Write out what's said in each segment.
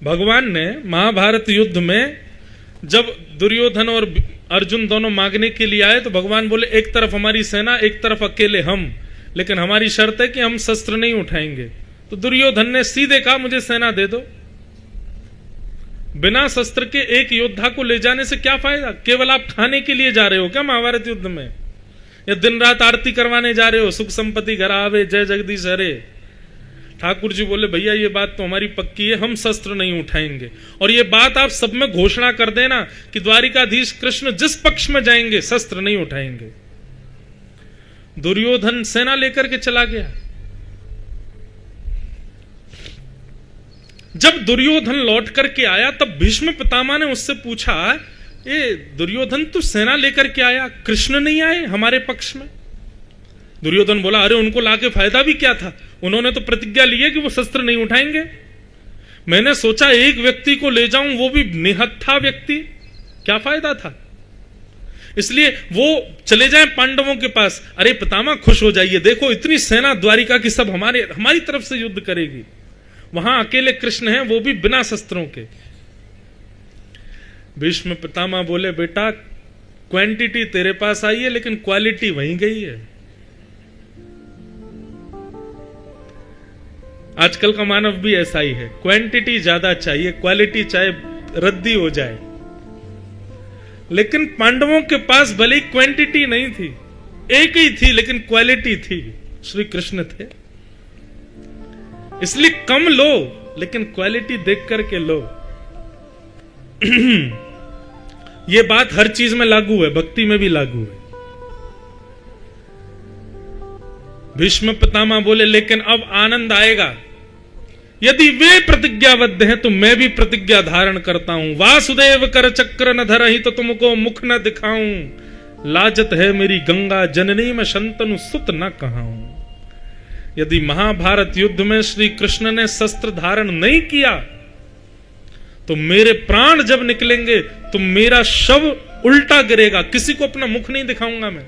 भगवान ने महाभारत युद्ध में जब दुर्योधन और अर्जुन दोनों मांगने के लिए आए तो भगवान बोले एक तरफ हमारी सेना, एक तरफ अकेले हम, लेकिन हमारी शर्त है कि हम शस्त्र नहीं उठाएंगे। तो दुर्योधन ने सीधे कहा मुझे सेना दे दो। बिना शस्त्र के एक योद्धा को ले जाने से क्या फायदा? केवल आप खाने के लिए जा रहे हो क्या महाभारत युद्ध में, या दिन रात आरती करवाने जा रहे हो, सुख संपत्ति घर आवे जय जगदीश हरे? ठाकुर जी बोले भैया ये बात तो हमारी पक्की है, हम शस्त्र नहीं उठाएंगे। और ये बात आप सब में घोषणा कर देना कि द्वारिकाधीश कृष्ण जिस पक्ष में जाएंगे शस्त्र नहीं उठाएंगे। दुर्योधन सेना लेकर के चला गया। जब दुर्योधन लौट करके आया तब भीष्म पितामह ने उससे पूछा, ये दुर्योधन तू सेना लेकर के आया, कृष्ण नहीं आए हमारे पक्ष में? दुर्योधन बोला अरे उनको लाके फायदा भी क्या था, उन्होंने तो प्रतिज्ञा ली है कि वो शस्त्र नहीं उठाएंगे। मैंने सोचा एक व्यक्ति को ले जाऊं, वो भी निहत्था व्यक्ति, क्या फायदा था? इसलिए वो चले जाएं पांडवों के पास। अरे पितामह खुश हो जाइए, देखो इतनी सेना द्वारिका की सब हमारी तरफ से युद्ध करेगी, वहां अकेले कृष्ण हैं, वो भी बिना शस्त्रों के। भीष्म पितामह बोले बेटा क्वांटिटी तेरे पास आई है लेकिन क्वालिटी वहीं गई है। आजकल का मानव भी ऐसा ही है, क्वांटिटी ज्यादा चाहिए, क्वालिटी चाहे रद्दी हो जाए। लेकिन पांडवों के पास भले ही क्वांटिटी नहीं थी, एक ही थी, लेकिन क्वालिटी थी, श्री कृष्ण थे। इसलिए कम लो लेकिन क्वालिटी देख करके लो। यह बात हर चीज में लागू है, भक्ति में भी लागू है। भीष्म पितामह बोले लेकिन अब आनंद आएगा, यदि वे प्रतिज्ञाबद्ध हैं तो मैं भी प्रतिज्ञा धारण करता हूं। वासुदेव कर चक्र न धरहि तो तुमको मुख न दिखाऊं, लाजत है मेरी गंगा जननी में शंतनु सुत न कहाऊं। यदि महाभारत युद्ध में श्री कृष्ण ने शस्त्र धारण नहीं किया तो मेरे प्राण जब निकलेंगे तो मेरा शव उल्टा गिरेगा, किसी को अपना मुख नहीं दिखाऊंगा मैं।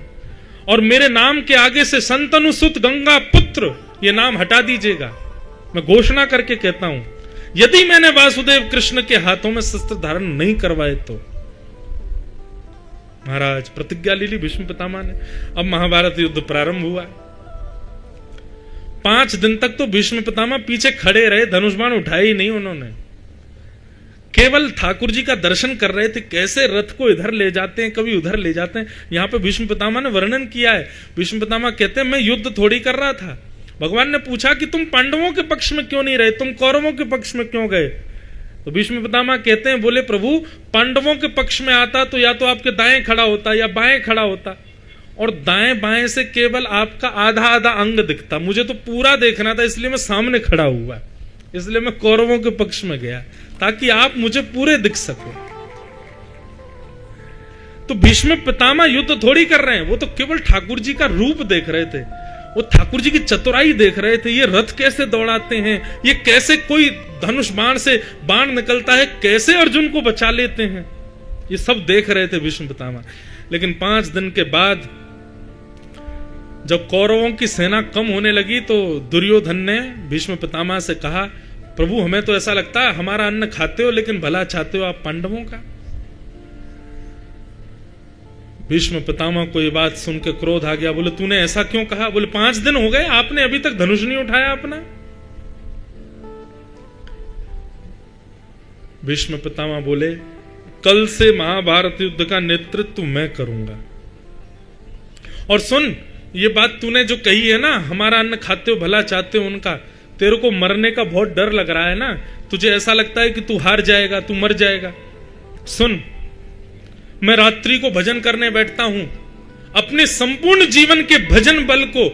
और मेरे नाम के आगे से शंतनु सुत गंगा पुत्र ये नाम हटा दीजिएगा। मैं घोषणा करके कहता हूं यदि मैंने वासुदेव कृष्ण के हाथों में शस्त्र धारण नहीं करवाए तो। महाराज प्रतिज्ञा ले ली भीष्म पितामह ने। अब महाभारत युद्ध प्रारंभ हुआ। 5 दिन तक तो भीष्म पितामह पीछे खड़े रहे, धनुष बाण उठाए ही नहीं उन्होंने, केवल ठाकुर जी का दर्शन कर रहे थे, कैसे रथ को इधर ले जाते हैं कभी उधर ले जाते हैं। यहां पे भीष्म पितामह ने वर्णन किया है। भीष्म पितामह कहते हैं मैं युद्ध थोड़ी कर रहा था। भगवान ने पूछा कि तुम पांडवों के पक्ष में क्यों नहीं रहे, तुम कौरवों के पक्ष में क्यों गए? तो भीष्म पितामह कहते हैं बोले प्रभु पांडवों के पक्ष में आता तो या तो आपके दाएं खड़ा होता या बाएं खड़ा होता, और दाएं बाएं से केवल आपका आधा आधा अंग दिखता, मुझे तो पूरा देखना था, इसलिए मैं सामने खड़ा हुआ, इसलिए मैं कौरवों के पक्ष में गया ताकि आप मुझे पूरे दिख सको। तो भीष्म पितामह युद्ध थोड़ी कर रहे हैं, वो तो केवल ठाकुर जी का रूप देख रहे थे, वो ठाकुर जी की चतुराई देख रहे थे। ये रथ कैसे दौड़ाते हैं, ये कैसे कोई धनुष बाण से बाण निकलता है, कैसे अर्जुन को बचा लेते हैं, ये सब देख रहे थे भीष्म पितामह। लेकिन 5 दिन के बाद जब कौरवों की सेना कम होने लगी तो दुर्योधन ने भीष्म पितामह से कहा प्रभु हमें तो ऐसा लगता है हमारा अन्न खाते हो लेकिन भला चाहते हो आप पांडवों का। भीष्म पितामह को यह बात सुन के क्रोध आ गया। बोले तूने ऐसा क्यों कहा? बोले 5 दिन हो गए आपने अभी तक धनुष नहीं उठाया अपना। भीष्म पितामह बोले कल से महाभारत युद्ध का नेतृत्व मैं करूंगा। और सुन ये बात तूने जो कही है ना, हमारा अन्न खाते हो भला चाहते हो उनका, तेरे को मरने का बहुत डर लग रहा है ना, तुझे ऐसा लगता है कि तू हार जाएगा, तू मर जाएगा। सुन मैं रात्रि को भजन करने बैठता हूं, अपने संपूर्ण जीवन के भजन बल को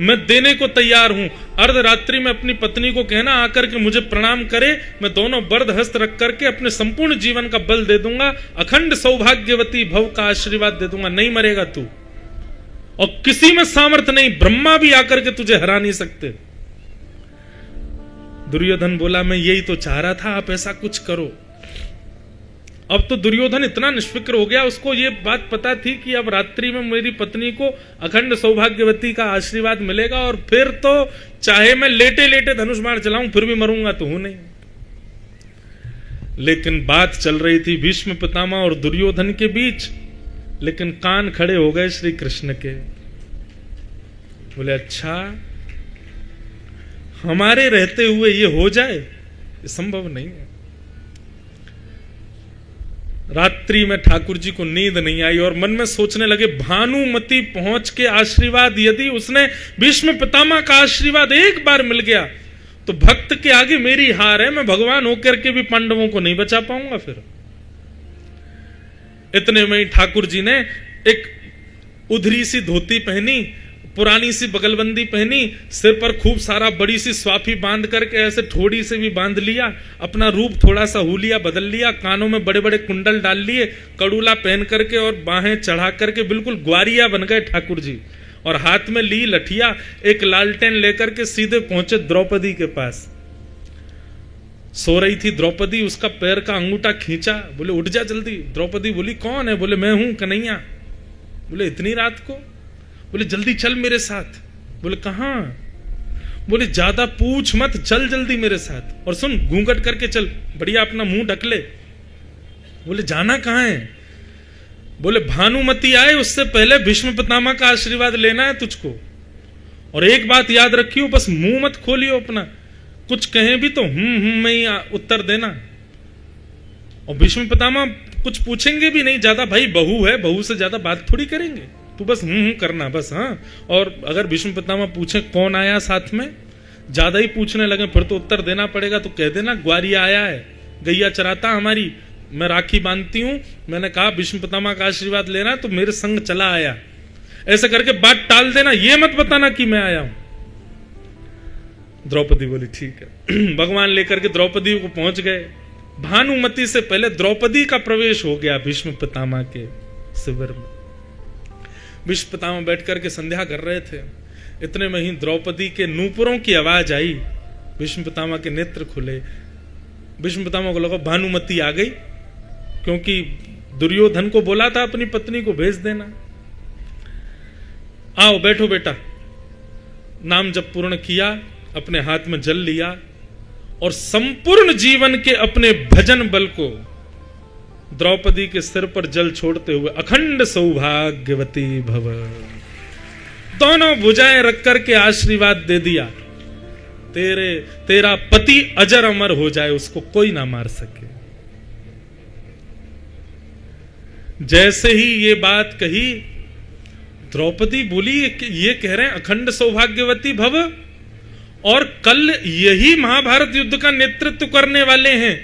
मैं देने को तैयार हूं। अर्धरात्रि में अपनी पत्नी को कहना आकर के मुझे प्रणाम करे, मैं दोनों बर्द हस्त रख करके अपने संपूर्ण जीवन का बल दे दूंगा, अखंड सौभाग्यवती भव का आशीर्वाद दे दूंगा, नहीं मरेगा तू, और किसी में सामर्थ्य नहीं, ब्रह्मा भी आकर के तुझे हरा नहीं सकते। दुर्योधन बोला मैं यही तो चाह रहा था, आप ऐसा कुछ करो। अब तो दुर्योधन इतना निष्फिक्र हो गया, उसको ये बात पता थी कि अब रात्रि में मेरी पत्नी को अखंड सौभाग्यवती का आशीर्वाद मिलेगा, और फिर तो चाहे मैं लेटे लेटे धनुष बाण चलाऊं फिर भी मरूंगा तो हूं नहीं। लेकिन बात चल रही थी भीष्म पितामह और दुर्योधन के बीच, लेकिन कान खड़े हो गए श्री कृष्ण के। बोले अच्छा, हमारे रहते हुए ये हो जाए, ये संभव नहीं है। रात्रि में ठाकुर जी को नींद नहीं आई और मन में सोचने लगे, भानुमति पहुंच के आशीर्वाद, यदि उसने भीष्म पितामह का आशीर्वाद एक बार मिल गया तो भक्त के आगे मेरी हार है, मैं भगवान होकर के भी पांडवों को नहीं बचा पाऊंगा। फिर इतने में ही ठाकुर जी ने एक उधरी सी धोती पहनी, पुरानी सी बगलबंदी पहनी, सिर पर खूब सारा बड़ी सी स्वाफी बांध करके ऐसे ठोड़ी से भी बांध लिया, अपना रूप थोड़ा सा हुलिया बदल लिया, कानों में बड़े बड़े कुंडल डाल लिए, कड़ूला पहन करके और बाहें चढ़ा करके बिल्कुल ग्वारिया बन गए ठाकुर जी। और हाथ में ली लठिया, एक लालटेन लेकर के सीधे पहुंचे द्रौपदी के पास। सो रही थी द्रौपदी, उसका पैर का अंगूठा खींचा, बोले उठ जा जल्दी। द्रौपदी बोली कौन है? बोले मैं हूं कन्हैया। बोले इतनी रात को? बोले जल्दी चल मेरे साथ। बोले कहां? बोले ज्यादा पूछ मत, चल जल्दी मेरे साथ, और सुन घूंघट करके चल, बढ़िया अपना मुंह ढक ले। बोले जाना कहां है? बोले भानुमति आए उससे पहले भीष्म पितामह का आशीर्वाद लेना है तुझको, और एक बात याद रखियो, बस मुंह मत खोलियो अपना, कुछ कहें भी तो में ही उत्तर देना। और भीष्म पितामह कुछ पूछेंगे भी नहीं ज्यादा, भाई बहू है, बहू से ज्यादा बात थोड़ी करेंगे, तू बस करना बस। हाँ, और अगर भीष्म पितामह पूछे कौन आया साथ में, ज्यादा ही पूछने लगे फिर तो उत्तर देना पड़ेगा, तो कह देना ग्वारिया आया है, गैया चराता हमारी, मैं राखी बांधती हूं, मैंने कहा भीष्म पितामह का आशीर्वाद लेना तो मेरे संग चला आया, ऐसा करके बात टाल देना, ये मत बताना कि मैं आया हूं। द्रौपदी बोली ठीक है। भगवान लेकर के द्रौपदी को पहुंच गए। भानुमति से पहले द्रौपदी का प्रवेश हो गया भीष्म पितामह के शिविर में। भीष्म पितामह बैठ करके संध्या कर रहे थे, इतने में ही द्रौपदी के नूपुरों की आवाज आई, भीष्म पितामह के नेत्र खुले। भीष्म पितामह को लगा भानुमति आ गई, क्योंकि दुर्योधन को बोला था अपनी पत्नी को भेज देना। आओ बैठो बेटा। नाम जब पूर्ण किया, अपने हाथ में जल लिया और संपूर्ण जीवन के अपने भजन बल को द्रौपदी के सिर पर जल छोड़ते हुए अखंड सौभाग्यवती भव, दोनों भुजाएं रख करके आशीर्वाद दे दिया, तेरा पति अजर अमर हो जाए, उसको कोई ना मार सके। जैसे ही ये बात कही, द्रौपदी बोली ये कह रहे हैं अखंड सौभाग्यवती भव, और कल यही महाभारत युद्ध का नेतृत्व करने वाले हैं,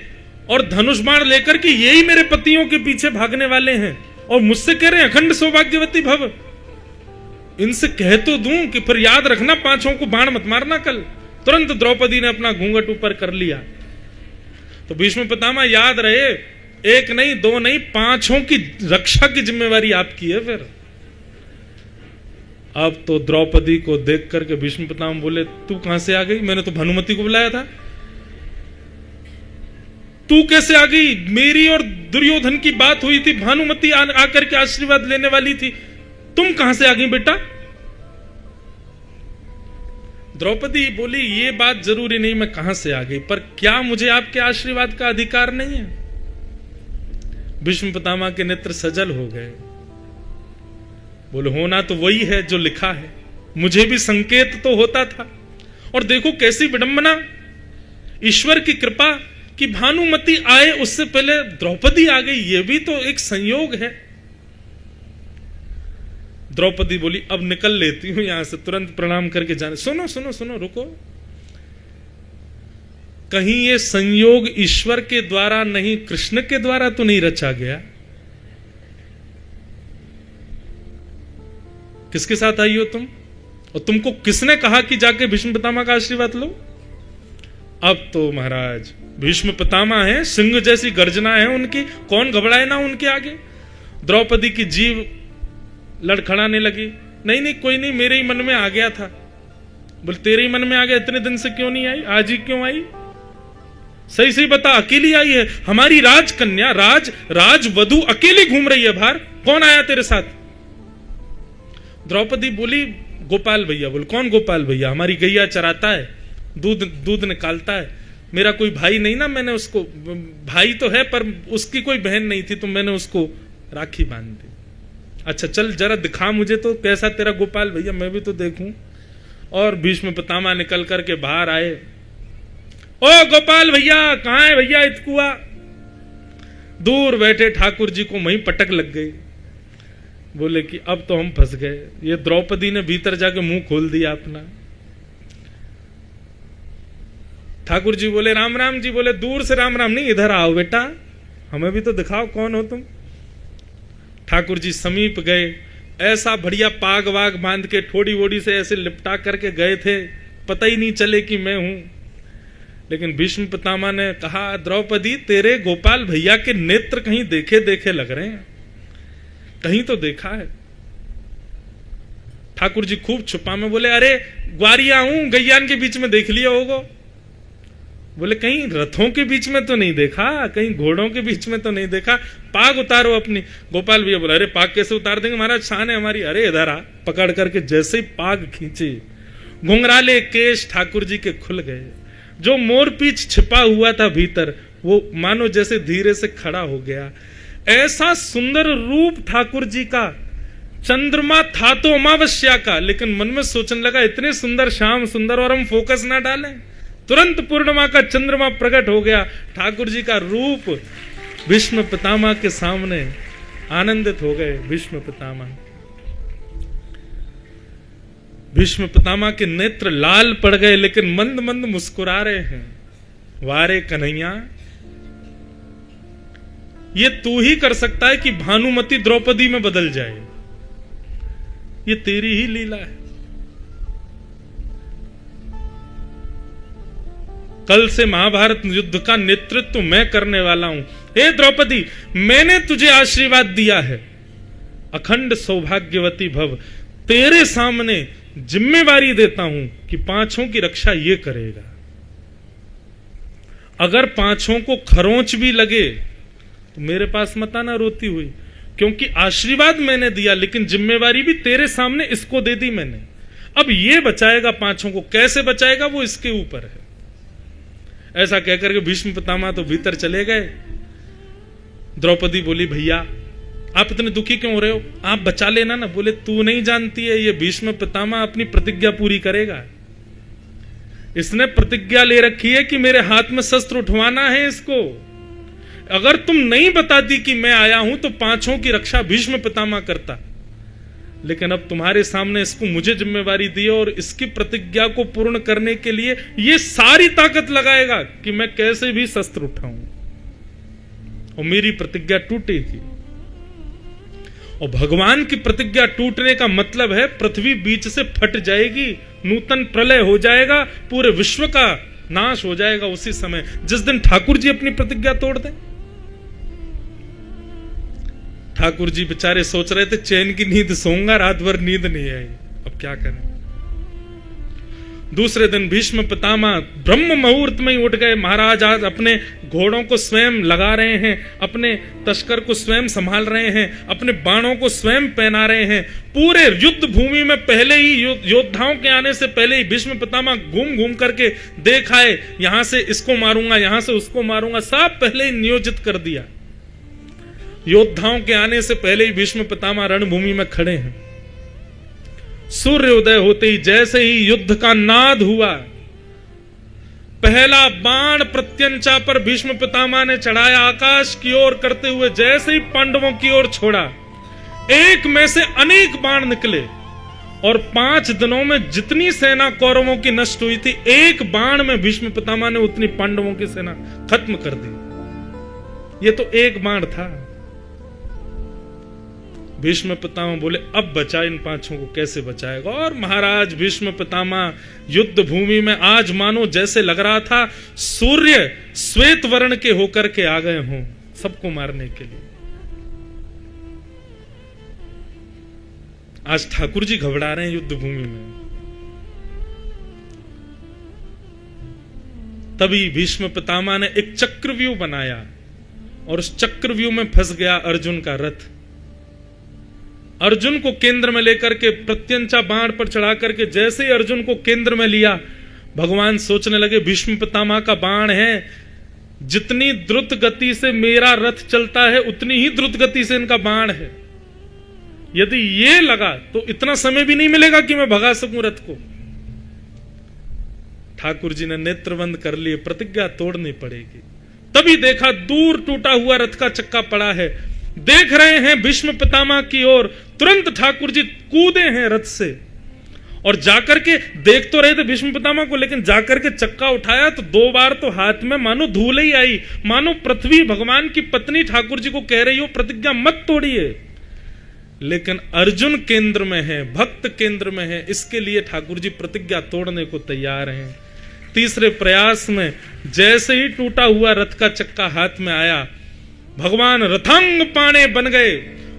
और धनुष बाण लेकर के यही मेरे पतियों के पीछे भागने वाले हैं, और मुझसे कह रहे हैं अखंड सौभाग्यवती भव। इनसे कह तो दूं कि फिर याद रखना पांचों को बाण मत मारना कल। तुरंत द्रौपदी ने अपना घूंघट ऊपर कर लिया। तो भीष्म पितामह याद रहे, एक नहीं दो नहीं, पांचों की रक्षा की जिम्मेवारी आपकी है। फिर अब तो द्रौपदी को देख करके भीष्म पितामह बोले तू कहां से आ गई? मैंने तो भानुमति को बुलाया था, तू कैसे आ गई? मेरी और दुर्योधन की बात हुई थी, भानुमति आकर के आशीर्वाद लेने वाली थी, तुम कहां से आ गई बेटा? द्रौपदी बोली ये बात जरूरी नहीं मैं कहां से आ गई, पर क्या मुझे आपके आशीर्वाद का अधिकार नहीं है? भीष्म पितामह के नेत्र सजल हो गए। बोले होना तो वही है जो लिखा है, मुझे भी संकेत तो होता था। और देखो कैसी विडंबना, ईश्वर की कृपा कि भानुमति आए उससे पहले द्रौपदी आ गई, यह भी तो एक संयोग है। द्रौपदी बोली अब निकल लेती हूं यहां से, तुरंत प्रणाम करके जाने। सुनो सुनो सुनो, रुको, कहीं ये संयोग ईश्वर के द्वारा नहीं, कृष्ण के द्वारा तो नहीं रचा गया? किसके साथ आई हो तुम, और तुमको किसने कहा कि जाके भीष्म पितामह का आशीर्वाद लो? अब तो महाराज भीष्म पितामह हैं, सिंह जैसी गर्जना है उनकी, कौन घबराए ना उनके आगे। द्रौपदी की जीव लड़खड़ाने लगी, नहीं नहीं कोई नहीं, मेरे ही मन में आ गया था। बोले तेरे ही मन में आ गया, इतने दिन से क्यों नहीं आई, आज ही क्यों आई? सही सही बता, अकेली आई है? हमारी राजकन्या राजवधु अकेली घूम रही है बाहर, कौन आया तेरे साथ? द्रौपदी बोली गोपाल भैया। बोले कौन गोपाल भैया? हमारी गैया चराता है, दूध निकालता है, मेरा कोई भाई नहीं ना, मैंने उसको, भाई तो है पर उसकी कोई बहन नहीं थी तो मैंने उसको राखी बांध दी। अच्छा चल जरा दिखा मुझे तो कैसा तेरा गोपाल भैया, मैं भी तो देखूं। और भीष्म पितामह निकल करके बाहर आए। ओ गोपाल भैया कहाँ है भैया इतकुआ? दूर बैठे ठाकुर जी को वहीं पटक लग गई। बोले कि अब तो हम फंस गए, ये द्रौपदी ने भीतर जाके मुंह खोल दिया अपना। ठाकुर जी बोले राम राम जी। बोले दूर से राम राम नहीं, इधर आओ बेटा, हमें भी तो दिखाओ कौन हो तुम। ठाकुर जी समीप गए, ऐसा बढ़िया पाग वाग बांध के ठोड़ी वोड़ी से ऐसे लिपटा करके गए थे, पता ही नहीं चले कि मैं हूं। लेकिन भीष्म पितामह ने कहा द्रौपदी तेरे गोपाल भैया के नेत्र कहीं देखे देखे लग रहे हैं, कहीं तो देखा है। ठाकुर जी खूब छुपा में बोले अरे ग्वारिया हूं, गैयान के बीच में देख लिया होगा। बोले कहीं रथों के बीच में तो नहीं देखा, कहीं घोड़ों के बीच में तो नहीं देखा, पाग उतारो अपनी। गोपाल भैया बोले अरे पाग कैसे उतार देंगे महाराज, शान है हमारी। अरे इधर आ, पकड़ करके जैसे ही पाग खींचे, घुंघराले केश ठाकुर जी के खुल गए। जो मोरपीछ छिपा हुआ था भीतर वो मानो जैसे धीरे से खड़ा हो गया। ऐसा सुंदर रूप ठाकुर जी का। चंद्रमा था तो अमावस्या का, लेकिन मन में सोचने लगा इतने सुंदर श्याम सुंदर और हम फोकस ना डालें। तुरंत पूर्णिमा का चंद्रमा प्रकट हो गया। ठाकुर जी का रूप भीष्म पितामह के सामने आनंदित हो गए। भीष्म पितामह के नेत्र लाल पड़ गए, लेकिन मंद मंद मुस्कुरा रहे हैं। वारे कन्हैया, ये तू ही कर सकता है कि भानुमति द्रौपदी में बदल जाए, ये तेरी ही लीला है। कल से महाभारत युद्ध का नेतृत्व मैं करने वाला हूं। हे द्रौपदी, मैंने तुझे आशीर्वाद दिया है, अखंड सौभाग्यवती भव। तेरे सामने जिम्मेवारी देता हूं कि पांचों की रक्षा ये करेगा। अगर पांचों को खरोंच भी लगे तो मेरे पास मत आना रोती हुई, क्योंकि आशीर्वाद मैंने दिया लेकिन जिम्मेवारी भी तेरे सामने इसको दे दी मैंने। अब ये बचाएगा पांचों को, कैसे बचाएगा वो इसके ऊपर है। ऐसा कहकर के भीष्म पितामह तो भीतर चले गए। द्रौपदी बोली भैया आप इतने दुखी क्यों हो रहे हो, आप बचा लेना ना। बोले तू नहीं जानती है, ये भीष्म पितामह अपनी प्रतिज्ञा पूरी करेगा। इसने प्रतिज्ञा ले रखी है कि मेरे हाथ में शस्त्र उठवाना है इसको। अगर तुम नहीं बताती कि मैं आया हूं तो पांचों की रक्षा भीष्म पितामह करता, लेकिन अब तुम्हारे सामने इसको मुझे जिम्मेवारी दी और इसकी प्रतिज्ञा को पूर्ण करने के लिए ये सारी ताकत लगाएगा कि मैं कैसे भी शस्त्र उठाऊं और मेरी प्रतिज्ञा टूटेगी। और भगवान की प्रतिज्ञा टूटने का मतलब है पृथ्वी बीच से फट जाएगी, नूतन प्रलय हो जाएगा, पूरे विश्व का नाश हो जाएगा उसी समय जिस दिन ठाकुर जी अपनी प्रतिज्ञा तोड़ दें। ठाकुर जी बेचारे सोच रहे थे चैन की नींद सोऊंगा, रात भर नींद नहीं आई, अब क्या करें। दूसरे दिन भीष्म पितामह ब्रह्म मुहूर्त में ही उठ गए। महाराज आज अपने घोड़ों को स्वयं लगा रहे हैं, अपने तस्कर को स्वयं संभाल रहे हैं, अपने बाणों को स्वयं पहना रहे हैं। पूरे युद्ध भूमि में पहले ही योद्धाओं के आने से पहले ही भीष्म पितामह घूम घूम करके देख आए, यहां से इसको मारूंगा, यहां से उसको मारूंगा, सब पहले ही नियोजित कर दिया। योद्धाओं के आने से पहले ही भीष्म पितामह रणभूमि में खड़े हैं। सूर्योदय होते ही जैसे ही युद्ध का नाद हुआ, पहला बाण प्रत्यंचा पर भीष्म पितामह ने चढ़ाया, आकाश की ओर करते हुए जैसे ही पांडवों की ओर छोड़ा, एक में से अनेक बाण निकले और 5 दिनों में जितनी सेना कौरवों की नष्ट हुई थी, एक बाण में भीष्म पितामह ने उतनी पांडवों की सेना खत्म कर दी। ये तो एक बाण था। भीष्म पितामह बोले अब बचा इन पांचों को कैसे बचाएगा। और महाराज भीष्म पितामह युद्ध भूमि में आज मानो जैसे लग रहा था सूर्य श्वेत वर्ण के होकर के आ गए हों सबको मारने के लिए। आज ठाकुर जी घबरा रहे हैं युद्ध भूमि में। तभी भीष्म पितामह ने एक चक्रव्यूह बनाया और उस चक्रव्यूह में फंस गया अर्जुन का रथ। अर्जुन को केंद्र में लेकर के प्रत्यंचा बाण पर चढ़ा करके जैसे ही अर्जुन को केंद्र में लिया, भगवान सोचने लगे भीष्म पितामह का बाण है, जितनी द्रुत गति से मेरा रथ चलता है उतनी ही द्रुत गति से इनका बाण है। यदि ये लगा तो इतना समय भी नहीं मिलेगा कि मैं भगा सकूं रथ को। ठाकुर जी ने नेत्र बंद कर लिए, प्रतिज्ञा तोड़नी पड़ेगी। तभी देखा दूर टूटा हुआ रथ का चक्का पड़ा है, देख रहे हैं भीष्म पितामह की ओर। तुरंत ठाकुर जी कूदे हैं रथ से और जाकर के देख तो रहे थे भीष्म पितामह को, लेकिन जाकर के चक्का उठाया तो 2 बार तो हाथ में मानो धूल ही आई, मानो पृथ्वी भगवान की पत्नी ठाकुर जी को कह रही हो प्रतिज्ञा मत तोड़िए। लेकिन अर्जुन केंद्र में है, भक्त केंद्र में है, इसके लिए ठाकुर जी प्रतिज्ञा तोड़ने को तैयार हैं। तीसरे प्रयास में जैसे ही टूटा हुआ रथ का चक्का हाथ में आया, भगवान रथांग पाणे बन गए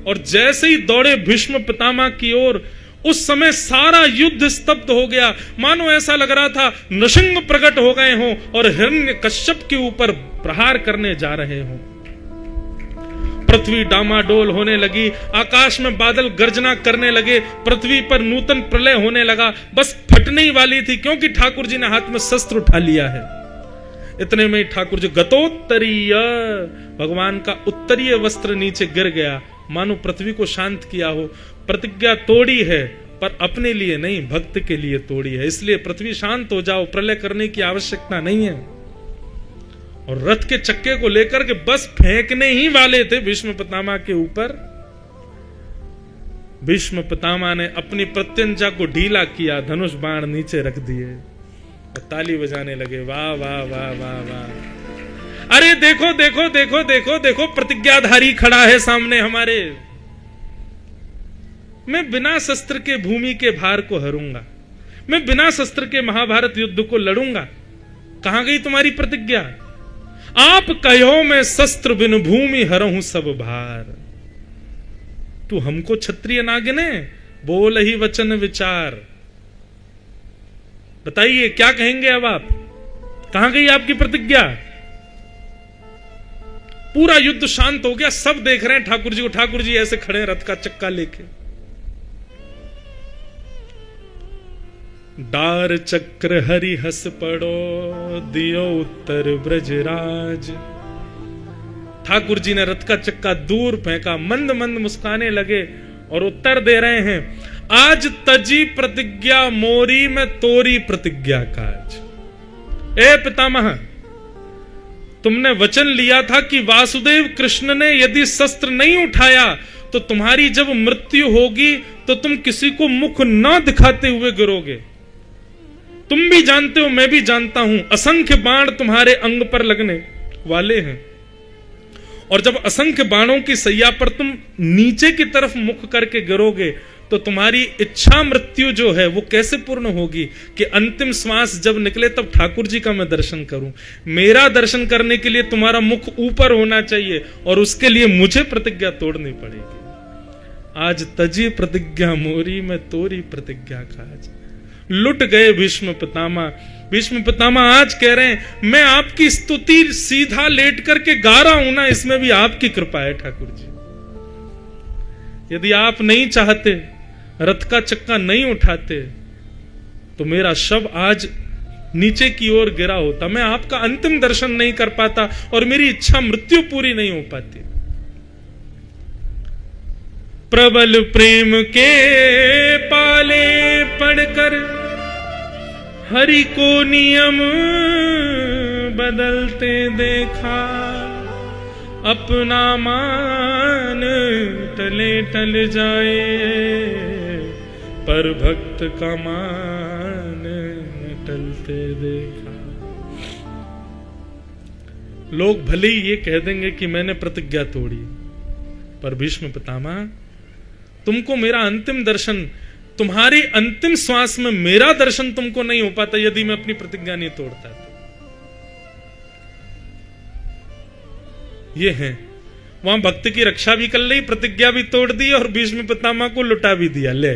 और जैसे ही दौड़े भीष्म पितामह की ओर, उस समय सारा युद्ध स्तब्ध हो गया। मानो ऐसा लग रहा था नृसिंह प्रकट हो गए हों और हिरण्यकश्यप के ऊपर प्रहार करने जा रहे हों। पृथ्वी डामाडोल होने लगी, आकाश में बादल गर्जना करने लगे, पृथ्वी पर नूतन प्रलय होने लगा, बस फटने ही वाली थी, क्योंकि ठाकुर जी ने हाथ में शस्त्र उठा लिया है। इतने में ठाकुर जी गतोत्तरीय, भगवान का उत्तरीय वस्त्र नीचे गिर गया, मानो पृथ्वी को शांत किया हो। प्रतिज्ञा तोड़ी है पर अपने लिए नहीं, भक्त के लिए तोड़ी है, इसलिए पृथ्वी शांत हो जाओ, प्रलय करने की आवश्यकता नहीं है। और रथ के चक्के को लेकर के बस फेंकने ही वाले थे भीष्म पितामह के ऊपर। भीष्म पितामह ने अपनी प्रत्यंचा को ढीला किया, धनुष बाण नीचे रख दिए और ताली बजाने लगे, वाह वाह वाह वाह वाह। अरे देखो देखो देखो देखो देखो, प्रतिज्ञाधारी खड़ा है सामने हमारे। मैं बिना शस्त्र के भूमि के भार को हरूंगा, मैं बिना शस्त्र के महाभारत युद्ध को लड़ूंगा। कहां गई तुम्हारी प्रतिज्ञा? आप कहो मैं शस्त्र बिन भूमि हरहूं सब भार। तू हमको क्षत्रिय ना गिने, बोल ही वचन विचार। बताइए क्या कहेंगे अब आप? कहां गई आपकी प्रतिज्ञा? पूरा युद्ध शांत हो गया, सब देख रहे हैं ठाकुर जी को। ठाकुर जी ऐसे खड़े हैं रथ का चक्का लेके। डार चक्र हरि हस पड़ो, दियो उत्तर ब्रजराज। ठाकुर जी ने रथ का चक्का दूर फेंका, मंद मंद मुस्काने लगे और उत्तर दे रहे हैं, आज तजी प्रतिज्ञा मोरी में तोरी प्रतिज्ञा काज। ए पितामह, तुमने वचन लिया था कि वासुदेव कृष्ण ने यदि शस्त्र नहीं उठाया तो तुम्हारी जब मृत्यु होगी तो तुम किसी को मुख न दिखाते हुए गिरोगे। तुम भी जानते हो, मैं भी जानता हूं, असंख्य बाण तुम्हारे अंग पर लगने वाले हैं और जब असंख्य बाणों की सैया पर तुम नीचे की तरफ मुख करके गिरोगे तो तुम्हारी इच्छा मृत्यु जो है वो कैसे पूर्ण होगी कि अंतिम श्वास जब निकले तब ठाकुर जी का मैं दर्शन करूं। मेरा दर्शन करने के लिए तुम्हारा मुख ऊपर होना चाहिए और उसके लिए मुझे प्रतिज्ञा तोड़नी पड़ेगी। आज तजी प्रतिज्ञा मोरी में तोरी प्रतिज्ञा काज। लुट गए भीष्म पितामह। भीष्म पितामह आज कह रहे हैं, मैं आपकी स्तुति सीधा लेट करके गा रहा हूं ना, इसमें भी आपकी कृपा है ठाकुर जी। यदि आप नहीं चाहते, रथ का चक्का नहीं उठाते, तो मेरा शव आज नीचे की ओर गिरा होता, मैं आपका अंतिम दर्शन नहीं कर पाता और मेरी इच्छा मृत्यु पूरी नहीं हो पाती। प्रबल प्रेम के पाले पढ़कर हरि को नियम बदलते देखा, अपना मान टले टल जाए पर भक्त का मान टलते देखा। लोग भले ही ये कह देंगे कि मैंने प्रतिज्ञा तोड़ी, पर भीष्म पितामह, तुमको मेरा अंतिम दर्शन, तुम्हारी अंतिम श्वास में मेरा दर्शन तुमको नहीं हो पाता यदि मैं अपनी प्रतिज्ञा नहीं तोड़ता। तो ये है, वहां भक्त की रक्षा भी कर ली, प्रतिज्ञा भी तोड़ दी और भीष्म पितामह को लुटा भी दिया। ले,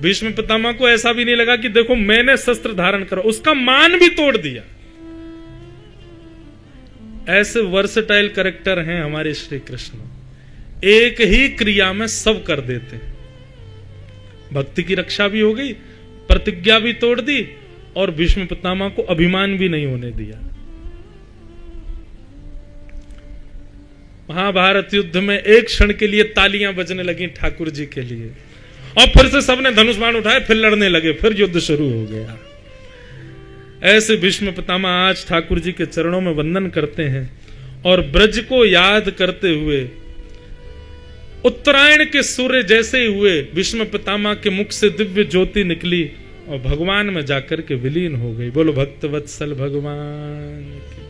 भीष्म पितामह को ऐसा भी नहीं लगा कि देखो मैंने शस्त्र धारण करा, उसका मान भी तोड़ दिया। ऐसे वर्सटाइल कैरेक्टर हैं हमारे श्री कृष्ण, एक ही क्रिया में सब कर देते हैं। भक्ति की रक्षा भी हो गई, प्रतिज्ञा भी तोड़ दी और भीष्म पितामह को अभिमान भी नहीं होने दिया। महाभारत युद्ध में एक क्षण के लिए तालियां बजने लगी ठाकुर जी के लिए, और फिर से सबने धनुष बाण उठाए, फिर लड़ने लगे, फिर युद्ध शुरू हो गया। ऐसे भीष्म पितामह आज ठाकुर जी के चरणों में वंदन करते हैं और ब्रज को याद करते हुए उत्तरायण के सूर्य जैसे ही हुए भीष्म पितामह के मुख से दिव्य ज्योति निकली और भगवान में जाकर के विलीन हो गई। बोलो भक्त वत्सल भगवान की।